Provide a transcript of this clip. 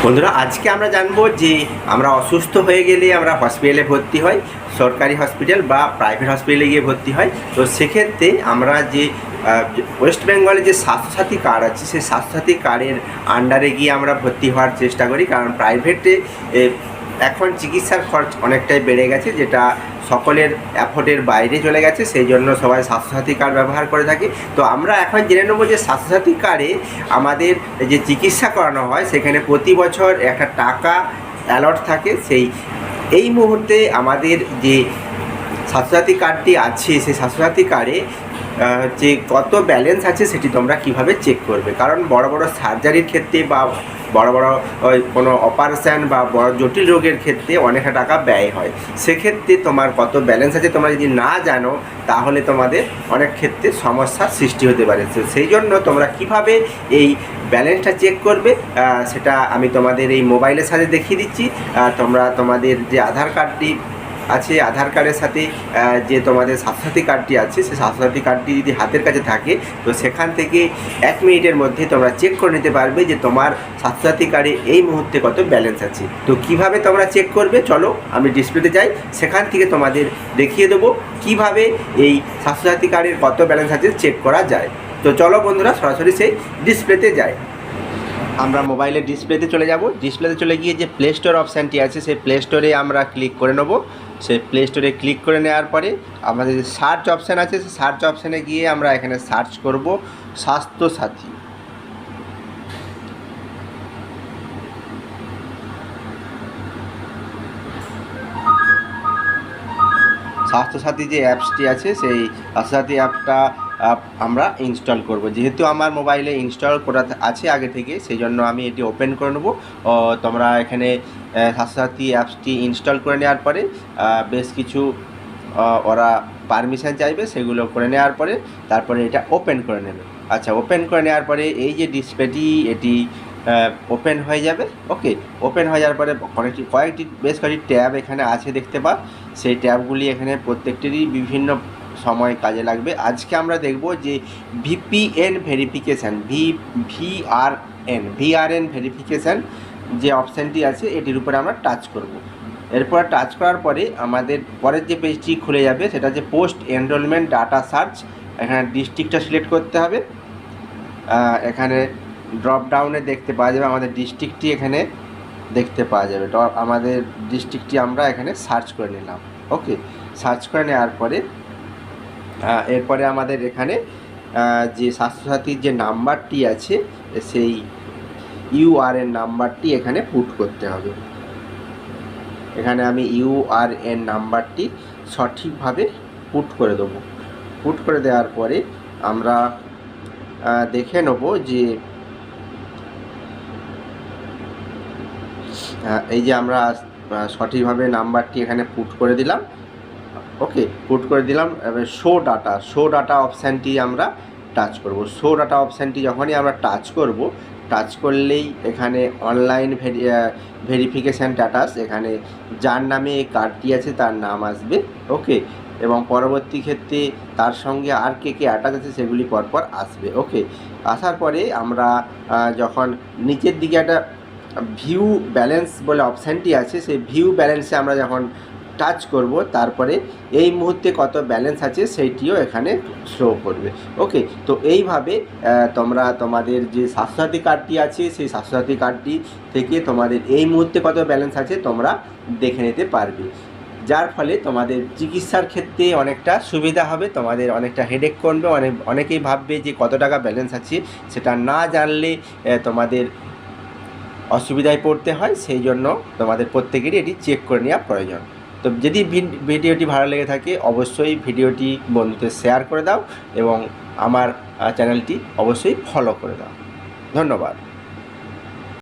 বন্ধুরা, আজকে আমরা জানবো যে আমরা অসুস্থ হয়ে গেলে আমরা হসপিটালে ভর্তি হই, সরকারি হসপিটাল বা প্রাইভেট হসপিটালে গিয়ে ভর্তি হয়। তো সেক্ষেত্রে আমরা যে ওয়েস্ট বেঙ্গলে যে স্বাস্থ্যসাথী কার্ড আছে, সেই স্বাস্থ্যসাথী কার্ডের আন্ডারে গিয়ে আমরা ভর্তি হওয়ার চেষ্টা করি, কারণ প্রাইভেটে এখন চিকিৎসার খরচ অনেকটাই বেড়ে গেছে, যেটা সকলের অ্যাফোর্ডের বাইরে চলে গেছে। সেই জন্য সবাই স্বাস্থ্যসাথী কার্ড ব্যবহার করে থাকে। তো আমরা এখন জেনে নেবো যে স্বাস্থ্যসাথী কার্ডে আমাদের যে চিকিৎসা করানো হয় সেখানে প্রতি বছর একটা টাকা অ্যালট থাকে। এই মুহূর্তে আমাদের যে স্বাস্থ্যসাথী কার্ডটি আছে, সেই স্বাস্থ্যসাথী কার্ডে যে কত ব্যালেন্স আছে সেটি তোমরা কিভাবে চেক করবে। কারণ বড় বড় সার্জারির ক্ষেত্রে বা বড় বড় কোনো অপারেশান বা বড় জটিল রোগের ক্ষেত্রে অনেক টাকা ব্যয় হয়। সেক্ষেত্রে তোমার কত ব্যালেন্স আছে তোমরা যদি না জানো, তাহলে তোমাদের অনেক ক্ষেত্রে সমস্যার সৃষ্টি হতে পারে। সেই জন্য তোমরা কিভাবে এই ব্যালেন্সটা চেক করবে সেটা আমি তোমাদের এই মোবাইলের সাথে দেখিয়ে দিচ্ছি। তোমরা তোমাদের যে আধার কার্ডটি আছে, আধার কার্ডের সাথে যে তোমাদের স্বাস্থ্যসাথী কার্ডটি আছে, সেই স্বাস্থ্যসাথী কার্ডটি যদি হাতের কাছে থাকে, তো সেখান থেকে 1 মিনিটের মধ্যে তোমরা চেক করে নিতে পারবে যে তোমার স্বাস্থ্যসাথী কার্ডে এই মুহূর্তে কত ব্যালেন্স আছে। তো কিভাবে তোমরা চেক করবে, চলো আমি ডিসপ্লেতে যাই, সেখান থেকে তোমাদের দেখিয়ে দেবো কিভাবে এই স্বাস্থ্যসাথী কার্ডের কত ব্যালেন্স আছে চেক করা যায়। তো চলো বন্ধুরা, সরাসরি সেই ডিসপ্লেতে যাই। আমরা মোবাইলের ডিসপ্লেতে চলে যাব। ডিসপ্লেতে চলে গিয়ে যে প্লে স্টোর অপশানটি আছে, সেই প্লে স্টোরে আমরা ক্লিক করে নেব। সেই প্লে স্টোরে ক্লিক করে নেওয়ার পরে আমাদের যে সার্চ অপশান আছে, সেই সার্চ অপশানে গিয়ে আমরা এখানে সার্চ করব স্বাস্থ্যসাথী। স্বাস্থ্যসাথী যে অ্যাপসটি আছে, সেই স্বাস্থ্যসাথী অ্যাপটা আমরা ইনস্টল করব। যেহেতু আমার মোবাইলে ইনস্টল করা আছে আগে থেকে, সেই জন্য আমি এটি ওপেন করে নেব। তোমরা এখানে স্বাস্থ্যসাথী অ্যাপসটি ইনস্টল করে নেওয়ার পরে বেশ কিছু ওরা পারমিশন চাইবে, সেগুলো করে নেওয়ার পরে তারপরে এটা ওপেন করে নেবে। আচ্ছা, ওপেন করে নেওয়ার পরে এই যে ডিসপ্লেটি, এটি ওপেন হয়ে যাবে। ওকে, ওপেন হয়ে যাওয়ার পরে বেশ কয়েকটি ট্যাব এখানে আছে দেখতে পাও। সেই ট্যাবগুলি এখানে প্রত্যেকটিরই বিভিন্ন সময় কাজে লাগবে। আজকে আমরা দেখব যে ভিপিএন ভেরিফিকেশান, ভিআরএন ভেরিফিকেশান যে অপশানটি আছে, এটির উপরে আমরা টাচ করব। এরপর টাচ করার পরে আমাদের পরের যে পেজটি খুলে যাবে, সেটা হচ্ছে পোস্ট এনরোলমেন্ট ডাটা সার্চ। এখানে ডিস্ট্রিক্টটা সিলেক্ট করতে হবে। এখানে ড্রপ ডাউনে দেখতে পাওয়া যাবে আমাদের ডিস্ট্রিক্টটি, এখানে দেখতে পাওয়া যাবে। আমাদের ডিস্ট্রিক্টটি আমরা এখানে সার্চ করে নিলাম। ওকে, সার্চ করে নেওয়ার পরে এরপরে আমাদের এখানে যে স্বাস্থ্যসাথীর যে নাম্বারটি আছে, সেই ইউআরএন নাম্বারটি এখানে পুট করতে হবে। এখানে আমি ইউআরএন নাম্বারটি সঠিকভাবে পুট করে দেবো। পুট করে দেওয়ার পরে আমরা দেখে নেব যে এই যে আমরা সঠিকভাবে নাম্বারটি এখানে পুট করে দিলাম। ওকে, পুট করে দিলাম। এবার শো ডাটা অপশানটি আমরা টাচ করব। শো ডাটা অপশানটি যখনই আমরা টাচ করলেই এখানে অনলাইন ভেরিফিকেশান স্ট্যাটাস, এখানে যার নামে এই কার্ডটি আছে তার নাম আসবে। ওকে, এবং পরবর্তী ক্ষেত্রে তার সঙ্গে আর কে অ্যাটাচ আছে সেগুলি পরপর আসবে। ওকে, আসার পরে আমরা যখন নিচের দিকে একটা ভিউ ব্যালেন্স বলে অপশানটি আছে, সেই ভিউ ব্যালেন্সে আমরা যখন টাচ করব, তারপরে এই মুহূর্তে কত ব্যালেন্স আছে সেইটিও এখানে শো করবে। ওকে, তো এইভাবে তোমরা তোমাদের যে স্বাস্থ্যসাথী কার্ডটি আছে, সেই স্বাস্থ্যসাথী কার্ডটি থেকে তোমাদের এই মুহূর্তে কত ব্যালেন্স আছে তোমরা দেখে নিতে পারবে, যার ফলে তোমাদের চিকিৎসার ক্ষেত্রে অনেকটা সুবিধা হবে। তোমাদের অনেকটা হেডেক কমবে। অনেকেই ভাববে যে কত টাকা ব্যালেন্স আছে, সেটা না জানলে তোমাদের অসুবিধায় পড়তে হয়। সেই জন্য তোমাদের প্রত্যেকেরই এটি চেক করে নেওয়া প্রয়োজন। তো যদি ভিডিওটি ভালো লেগে থাকে, অবশ্যই ভিডিওটি বন্ধুদের শেয়ার করে দাও এবং আমার চ্যানেলটি অবশ্যই ফলো করে দাও। ধন্যবাদ।